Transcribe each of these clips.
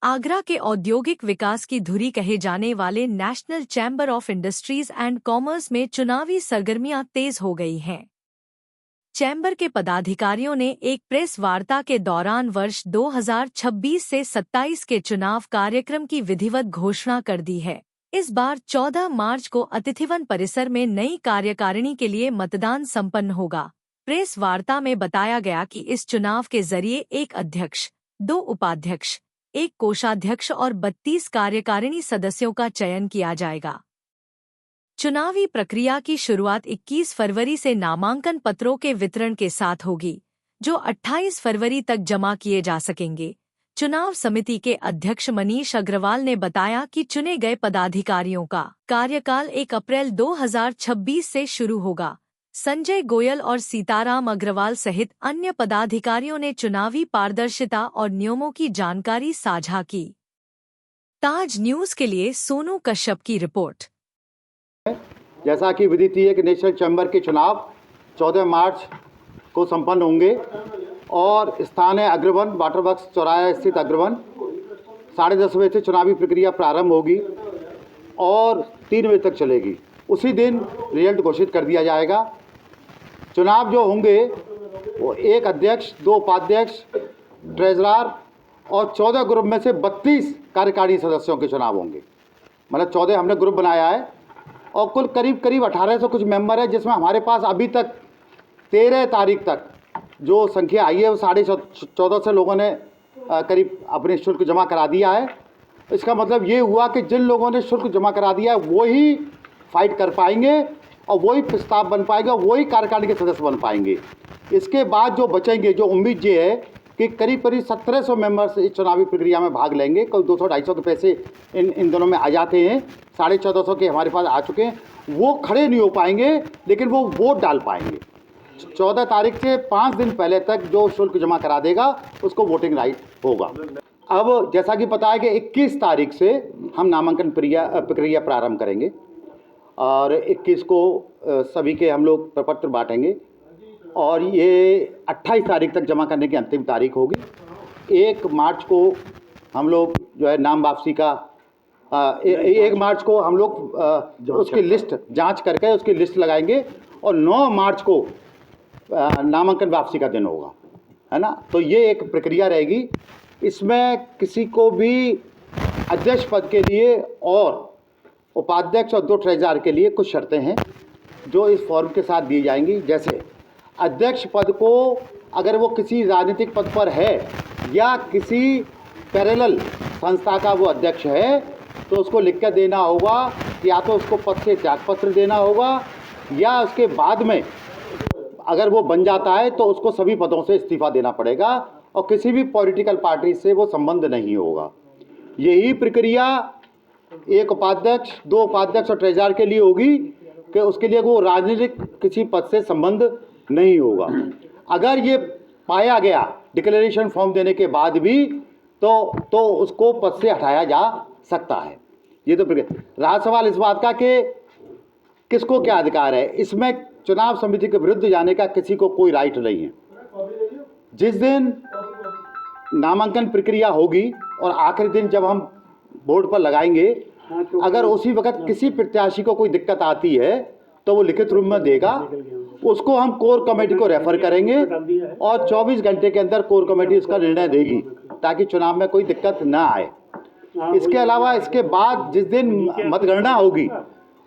आगरा के औद्योगिक विकास की धुरी कहे जाने वाले national chamber of industries and commerce में चुनावी सरगर्मियां तेज हो गई हैं। चैम्बर के पदाधिकारियों ने एक प्रेस वार्ता के दौरान वर्ष 2026 से 27 के चुनाव कार्यक्रम की विधिवत घोषणा कर दी है। इस बार 14 मार्च को अतिथिवन परिसर में नई कार्यकारिणी के लिए मतदान संपन्न होगा। प्रेस वार्ता में बताया गया कि इस चुनाव के जरिए एक अध्यक्ष, 2 उपाध्यक्ष, एक कोषाध्यक्ष और 32 कार्यकारिणी सदस्यों का चयन किया जाएगा। चुनावी प्रक्रिया की शुरुआत 21 फरवरी से नामांकन पत्रों के वितरण के साथ होगी, जो 28 फरवरी तक जमा किए जा सकेंगे। चुनाव समिति के अध्यक्ष मनीष अग्रवाल ने बताया कि चुने गए पदाधिकारियों का कार्यकाल 1 अप्रैल 2026 से शुरू होगा। संजय गोयल और सीताराम अग्रवाल सहित अन्य पदाधिकारियों ने चुनावी पारदर्शिता और नियमों की जानकारी साझा की। ताज न्यूज के लिए सोनू कश्यप की रिपोर्ट। जैसा कि विधि थी है कि नेशनल चैम्बर के चुनाव 14 मार्च को संपन्न होंगे और स्थान है अग्रवन, वाटर वर्क्स चौराहा स्थित अग्रवन। 10:30 बजे से चुनावी प्रक्रिया प्रारंभ होगी और 3 बजे तक चलेगी। उसी दिन रिजल्ट घोषित कर दिया जाएगा। चुनाव जो होंगे वो एक अध्यक्ष, 2 उपाध्यक्ष, ट्रेजरर और 14 ग्रुप में से 32 कार्यकारिणी सदस्यों के चुनाव होंगे। मतलब 14 हमने ग्रुप बनाया है और कुल करीब 1800 कुछ मेंबर है, जिसमें हमारे पास अभी तक 13 तारीख तक जो संख्या आई है वो 1450 लोगों ने करीब अपने शुल्क जमा करा दिया है। इसका मतलब ये हुआ कि जिन लोगों ने शुल्क जमा करा दिया है वो ही फाइट कर पाएंगे और वही प्रस्ताव बन पाएगा, वही कार्यकारिणी के सदस्य बन पाएंगे। इसके बाद जो बचेंगे, जो उम्मीद ये है कि करीब 1700 मेंबर्स इस चुनावी प्रक्रिया में भाग लेंगे। कोई 200-250 के पैसे इन दोनों में आ जाते हैं, 1450 के हमारे पास आ चुके हैं। वो खड़े नहीं हो पाएंगे लेकिन वो वोट डाल पाएंगे। 14 तारीख से 5 दिन पहले तक जो शुल्क जमा करा देगा उसको वोटिंग राइट होगा। अब जैसा कि पता है कि 21 तारीख से हम नामांकन प्रक्रिया प्रारंभ करेंगे और 21 को सभी के हम लोग प्रपत्र बांटेंगे और ये 28 तारीख तक जमा करने की अंतिम तारीख होगी। 1 मार्च को हम लोग जो है नाम वापसी का 1 मार्च को हम लोग उसकी लिस्ट जांच करके उसकी लिस्ट लगाएंगे और 9 मार्च को नामांकन वापसी का दिन होगा, है ना। तो ये एक प्रक्रिया रहेगी। इसमें किसी को भी अध्यक्ष पद के लिए और उपाध्यक्ष और 2 ट्रेजरर के लिए कुछ शर्तें हैं जो इस फॉर्म के साथ दी जाएंगी। जैसे अध्यक्ष पद को अगर वो किसी राजनीतिक पद पर है या किसी पैरेलल संस्था का वो अध्यक्ष है तो उसको लिख कर देना होगा, या तो उसको पद से त्यागपत्र देना होगा या उसके बाद में अगर वो बन जाता है तो उसको सभी पदों से इस्तीफा देना पड़ेगा और किसी भी पॉलिटिकल पार्टी से वो संबंध नहीं होगा। यही प्रक्रिया 1 उपाध्यक्ष, 2 उपाध्यक्ष और ट्रेजरर के लिए होगी कि उसके लिए वो राजनीतिक किसी पद से संबंध नहीं होगा। अगर ये पाया गया डिक्लेरेशन फॉर्म देने के बाद भी तो उसको पद से हटाया जा सकता है। ये तो रहा सवाल इस बात का कि किसको क्या अधिकार है। इसमें चुनाव समिति के विरुद्ध जाने का किसी को कोई राइट नहीं है। जिस दिन नामांकन प्रक्रिया होगी और आखिरी दिन जब हम बोर्ड पर लगाएंगे, अगर उसी वक्त किसी प्रत्याशी को कोई दिक्कत आती है तो वो लिखित रूप में देगा, उसको हम कोर कमेटी को रेफर करेंगे और 24 घंटे के अंदर कोर कमेटी उसका निर्णय देगी ताकि चुनाव में कोई दिक्कत ना आए। इसके अलावा इसके बाद जिस दिन मतगणना होगी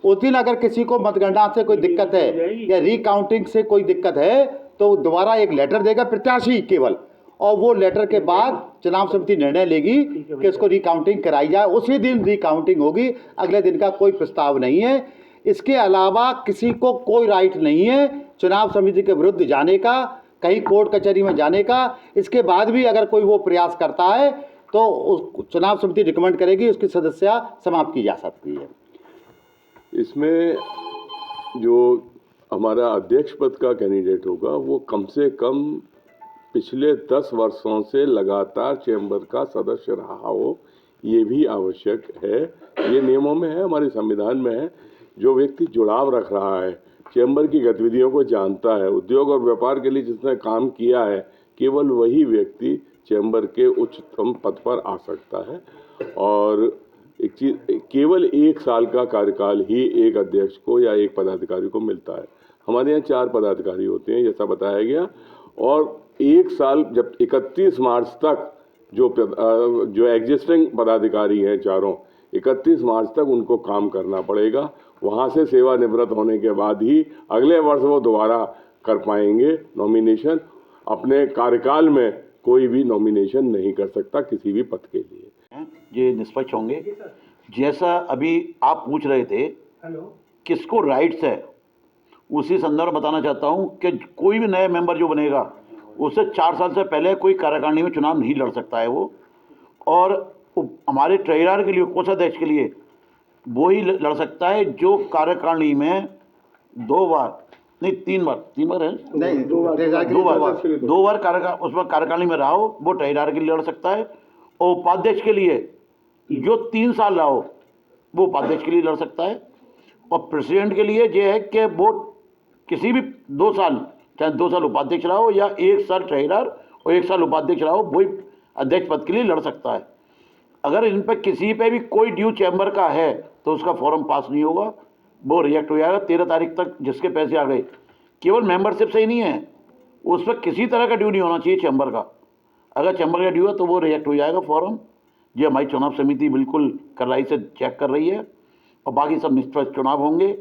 उस दिन अगर किसी को मतगणना से कोई दिक्कत है या रिकाउंटिंग से कोई दिक्कत है तो दोबारा एक लेटर देगा प्रत्याशी केवल, और वो लेटर के बाद चुनाव समिति निर्णय लेगी कि उसको रिकाउंटिंग कराई जाए। उसी दिन रिकाउंटिंग होगी, अगले दिन का कोई प्रस्ताव नहीं है। इसके अलावा किसी को कोई राइट नहीं है चुनाव समिति के विरुद्ध जाने का, कहीं कोर्ट कचहरी में जाने का। इसके बाद भी अगर कोई वो प्रयास करता है तो उस चुनाव समिति रिकमेंड करेगी, उसकी सदस्यता समाप्त की जा सकती है। इसमें जो हमारा अध्यक्ष पद का कैंडिडेट होगा वो कम से कम पिछले 10 वर्षों से लगातार चैम्बर का सदस्य रहा हो, ये भी आवश्यक है। ये नियमों में है, हमारे संविधान में है। जो व्यक्ति जुड़ाव रख रहा है, चैम्बर की गतिविधियों को जानता है, उद्योग और व्यापार के लिए जिसने काम किया है, केवल वही व्यक्ति चैम्बर के उच्चतम पद पर आ सकता है। और एक चीज़, केवल 1 साल का कार्यकाल ही एक अध्यक्ष को या एक पदाधिकारी को मिलता है। हमारे यहाँ 4 पदाधिकारी होते हैं जैसा बताया गया, और 1 साल जब 31 मार्च तक जो एग्जिस्टिंग पदाधिकारी हैं चारों, 31 मार्च तक उनको काम करना पड़ेगा। वहाँ से सेवानिवृत्त होने के बाद ही अगले वर्ष वो दोबारा कर पाएंगे नॉमिनेशन। अपने कार्यकाल में कोई भी नॉमिनेशन नहीं कर सकता किसी भी पद के लिए। ये निष्पक्ष होंगे। जैसा अभी आप पूछ रहे थे किसको राइट्स है, उसी संदर्भ में बताना चाहता हूँ कि कोई भी नया मेंबर जो बनेगा उससे 4 साल से पहले कोई कार्यकारिणी में चुनाव नहीं लड़ सकता है वो। और हमारे ट्रेजरर के लिए, कोषाध्यक्ष के लिए वो ही लड़ सकता है जो कार्यकारिणी में 2 बार नहीं 3 बार है नहीं, 2 बार उसमें कार्यकारिणी में रहा हो, वो ट्रेजरर के लिए लड़ सकता है। और उपाध्यक्ष के लिए जो 3 साल रहा हो वो उपाध्यक्ष के लिए लड़ सकता है। और प्रेसिडेंट के लिए ये है कि वो किसी भी 2 साल, चाहे 2 साल उपाध्यक्ष रहा हो या 1 साल ट्रेजरर और 1 साल उपाध्यक्ष रहा हो, वही अध्यक्ष पद के लिए लड़ सकता है। अगर इन पर किसी पे भी कोई ड्यू चैम्बर का है तो उसका फॉर्म पास नहीं होगा, वो रिजेक्ट हो जाएगा। 13 तारीख तक जिसके पैसे आ गए, केवल मेंबरशिप से ही नहीं है, उस पर किसी तरह का ड्यू नहीं होना चाहिए चैम्बर का। अगर चैम्बर का ड्यू है तो वो रिजेक्ट हो जाएगा फॉर्म। ये हमारी चुनाव समिति बिल्कुल कड़ाई से चेक कर रही है और बाकी सब निष्पक्ष चुनाव होंगे।